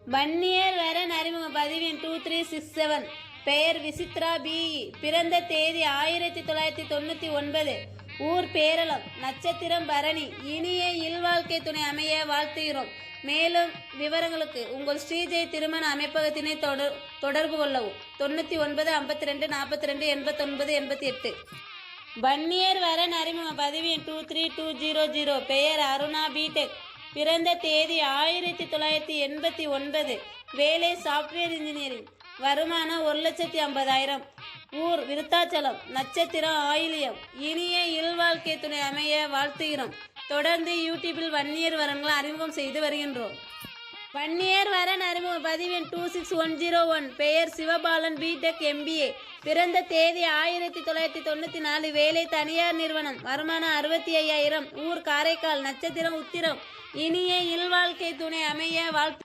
வன்னியர் வரன் அறிமுக பதிவு எண் 2367. பெயர் விசித்ரா பிஇ. பிறந்த தேதி 1999. ஊர் பேரளம். நட்சத்திரம் பரணி. இனிய இல்வாழ்க்கை துணை அமைய வாழ்த்துகிறோம். மேலும் விவரங்களுக்கு உங்கள் ஸ்ரீஜெய் திருமண அமைப்பகத்தினை தொடர்பு கொள்ளவும். 99 52 42 89 88. வன்னியர் வரன் அறிமுக பதிவு எண் 23200. பெயர் அருணா பிடெக். பிறந்த தேதி 1989. வேலை சாஃப்ட்வேர் இன்ஜினியரிங். வருமானம் 1,50,000. ஊர் விருத்தாச்சலம். நட்சத்திரம் ஆயிலியம். இனிய இல்வாழ்க்கை துணை அமைய வாழ்த்துகிறோம். தொடர்ந்து யூடியூபில் வன்னியர் வரன்களை அறிமுகம் செய்து வருகின்றோம். வன்னியர் வரன் அறிமுக பதிவு எண் 26101. பெயர் சிவபாலன் பிடெக் எம்பிஏ. பிறந்த தேதி 1994. வேலை தனியார் நிறுவனம். வருமானம் 65,000. ஊர் காரைக்கால். நட்சத்திரம் உத்திரம். இனிய இல்வாழ்க்கை துணை அமைய வாழ்த்து.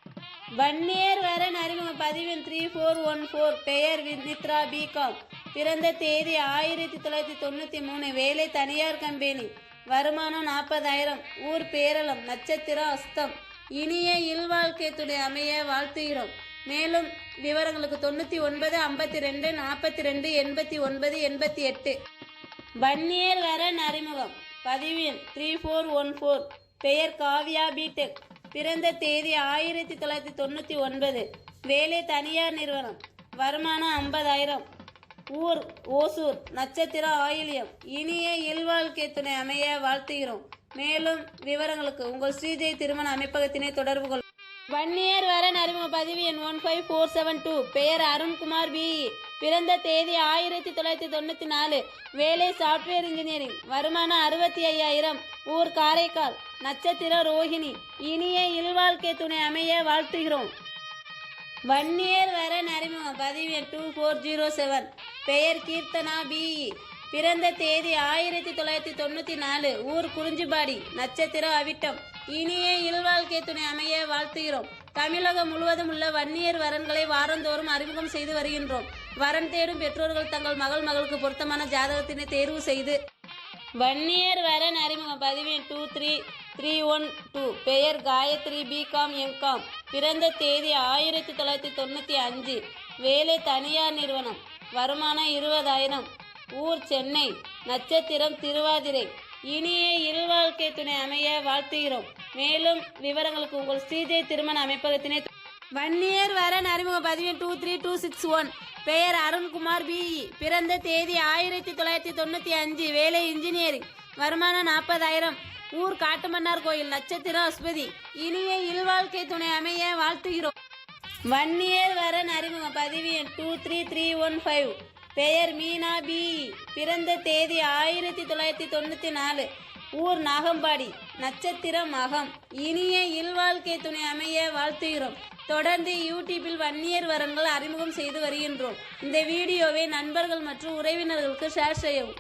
வன்னியர் வரன் அறிமுக பதிவு எண் 3414. பெயர் வினித்ரா பிகாம். பிறந்த தேதி 1993. வேலை தனியார் கம்பெனி. வருமானம் 40,000. ஊர் பேரளம். நட்சத்திரம் அஸ்தம். இனிய இல்வாழ்க்கை துணை அமைய வாழ்த்துகிறோம். மேலும் விவரங்களுக்கு 99 52 42 89 88. வன்னியர் வரன் அறிமுகம் பதிவு எண் 3414. பெயர் காவ்யா பிடெக். பிறந்த தேதி 1999. வேலை தனியார் நிறுவனம். வருமானம் 50,000. ஊர் ஓசூர். நட்சத்திரம் ஆயிலியம். இனிய இல்வாழ்க்கை துணை அமைய வாழ்த்துகிறோம். மேலும் விவரங்களுக்கு உங்கள் ஸ்ரீஜெய் திருமண அமைப்பகத்தினை தொடர்பு கொள்ளும். வன்னியர் வரன் அறிமுக பதிவு எண் 15472. பெயர் அருண்குமார் பிஇ. பிறந்த தேதி 1994. வேலை சாஃப்ட்வேர் இன்ஜினியரிங். வருமானம் 65,000. ஊர் காரைக்கால். நட்சத்திரம் ரோஹிணி. இனிய இல்வாழ்க்கை துணை அமைய வாழ்த்துகிறோம். வன்னியர் வரன் அறிமுக பதிவு எண் 2407. பெயர் கீர்த்தனா பிஇ. பிறந்த தேதி 1994. ஊர் குறிஞ்சிபாடி. நட்சத்திரம் அவிட்டம். இனிய இல்வாழ்க்கை துணை அமைய வாழ்த்துகிறோம். தமிழகம் முழுவதும் உள்ள வன்னியர் வரன்களை வாரந்தோறும் அறிமுகம் செய்து வருகின்றோம். வரன் தேடும் பெற்றோர்கள் தங்கள் மகளுக்கு பொருத்தமான ஜாதகத்தினை தேர்வு செய்து. வன்னியர் வரன் அறிமுக பதிவு எண் 23312. பெயர் காயத்ரி பிகாம் எம்காம். பிறந்த தேதி 1995. வேலை தனியார் நிறுவனம். வருமானம் 20,000. ஊர் சென்னை. நட்சத்திரம் திருவாதிரை. இனிய இல்வாழ்க்கை துணை அமைய வாழ்த்துகிறோம். மேலும் விவரங்களுக்கு உங்கள் ஸ்ரீஜெய் திருமண அமைப்பகத்தினை. வன்னியர் வரன் அறிமுக பதிவு 23261. பெயர் அருண்குமார் பிஇ. பிறந்த தேதி 1995. வேலை இன்ஜினியரிங். வருமானம் 40,000. ஊர் காட்டுமன்னார் கோயில். நட்சத்திரம் அஸ்வதி. இனிய இல்வாழ்க்கை துணை அமைய வாழ்த்துகிறோம். வன்னியர் வரன் அறிமுக பதிவு எண் 23315. பெயர் மீனா பிஇ. பிறந்த தேதி 1994. ஊர் நாகம்பாடி. நட்சத்திரம் மகம். இனிய இல்வாழ்க்கை துணை அமைய வாழ்த்துகிறோம். தொடர்ந்து யூடியூபில் வன்னியர் வரன்கள் அறிமுகம் செய்து வருகின்றோம். இந்த வீடியோவை நண்பர்கள் மற்றும் உறவினர்களுக்கு ஷேர் செய்யவும்.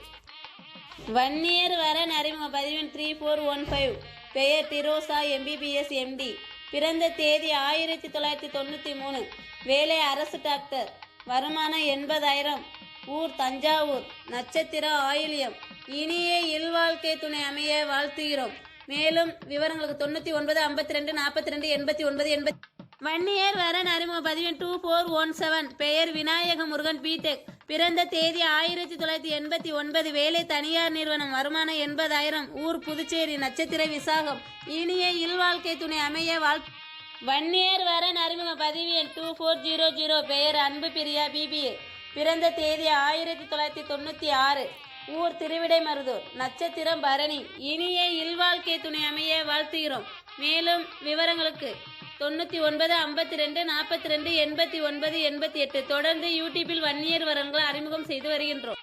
வன்னியர் வரன் அறிமுக பதிவின் 3415. பெயர் திரோசா எம்பிபிஎஸ் எம்டி. பிறந்த தேதி 1993. வேலை அரசு டாக்டர். வருமானம் 80,000. ஊர் தஞ்சாவூர். நட்சத்திரம் ஆயிலியம். இனிய இல்வாழ்க்கை துணை அமைய வாழ்த்துகிறோம். மேலும் விவரங்களுக்கு 99 52 42 89 80. வன்னியர் வரன் அறிமுக பதிவு 2417. பெயர் விநாயக முருகன் பிடெக். பிறந்த தேதி 1989. வேலை தனியார் நிறுவனம். வருமானம் 80,000. ஊர் புதுச்சேரி. நட்சத்திர விசாகம். இனிய இல்வாழ்க்கை துணை அமைய வன்னியர் வரன் அறிமுக பதிவு எண் 2400. பெயர் அன்பு பிரியா பிபிஏ. பிறந்த தேதி 1996. ஊர் திருவிடைமருதூர். நட்சத்திரம் பரணி. இனிய இல்வாழ்க்கை துணை அமைய வாழ்த்துகிறோம். மேலும் விவரங்களுக்கு 99 52 42 89 88. தொடர்ந்து யூடியூபில் வன்னியர் வரன்களை அறிமுகம் செய்து வருகின்றோம்.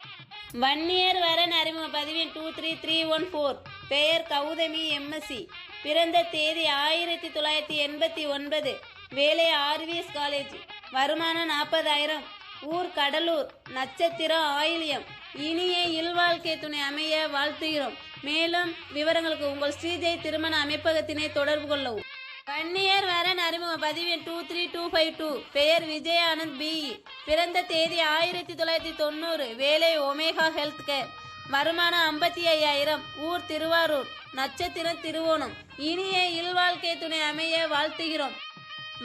வன்னியர் வரன் அறிமுக பதிவின் 23314. பெயர் கௌதமி எம்எஸ்சி. பிறந்த தேதி 1989. வேலை ஆர்விஎஸ் காலேஜ். வருமானம் 40,000. ஊர் கடலூர். நட்சத்திரம் ஆயிலியம். இனிய இல்வாழ்க்கை துணை அமைய வாழ்த்துகிறோம். மேலும் விவரங்களுக்கு உங்கள் ஸ்ரீஜெய் திருமண அமைப்பகத்தினை தொடர்பு கொள்ளவும். வன்னியர் வரன் அறிமுக பதிவு எண் 23252. பெயர் விஜய் ஆனந்த் பிஇ. பிறந்த தேதி 1990. வேலை ஒமேகா ஹெல்த் கேர். வருமானம் 55,000. ஊர் திருவாரூர். நட்சத்திரம் திருவோணம். இனிய இல்வாழ்க்கை துணை அமைய வாழ்த்துகிறோம்.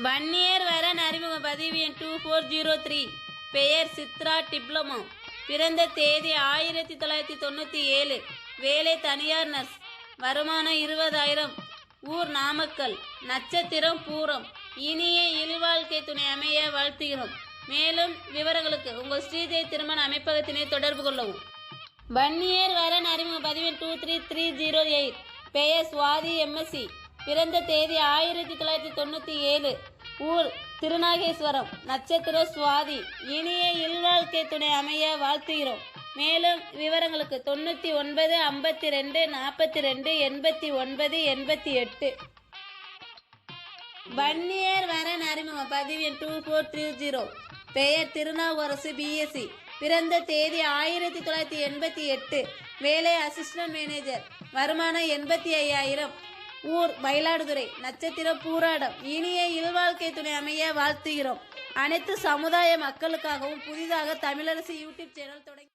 வன்னியர் வரன் அறிமுக பதிவு எண் 2403. பெயர் சித்ரா டிப்ளமோ. பிறந்த தேதி 1997. வேலை தனியார் நர்ஸ். வருமானம் 20,000. ஊர் நாமக்கல். நட்சத்திரம் பூரம். இனிய இல்வாழ்க்கை துணை அமைய வாழ்த்துகிறோம். மேலும் விவரங்களுக்கு உங்கள் ஸ்ரீதேவி திருமண அமைப்பகத்தினை தொடர்பு கொள்ளவும். வன்னியர் வரன் அறிமுக பதிவு 23308. பெயர் சுவாதி எம்எஸ்சி. பிறந்த தேதி 1997. ஊர் திருநாகேஸ்வரம். நட்சத்திரம் சுவாதி. இனிய இல்வாழ்க்கை துணை அமைய வாழ்த்துகிறோம். மேலும் விவரங்களுக்கு 99 52 42 89 88. வன்னியர் வரன் அறிமுக பதிவு எண் 2430. பெயர் திருநாவுக்கரசு பிஎஸ்சி. பிறந்த தேதி 1988. வேலை அசிஸ்டன்ட் மேனேஜர். வருமானம் 85,000. ஊர் மயிலாடுதுறை. நட்சத்திரம் பூராடம். இனிய இல்வாழ்க்கை துணை அமைய வாழ்த்துகிறோம். அனைத்து சமுதாய மக்களுக்காகவும் புதிதாக தமிழரசு யூடியூப் சேனல் தொடங்கி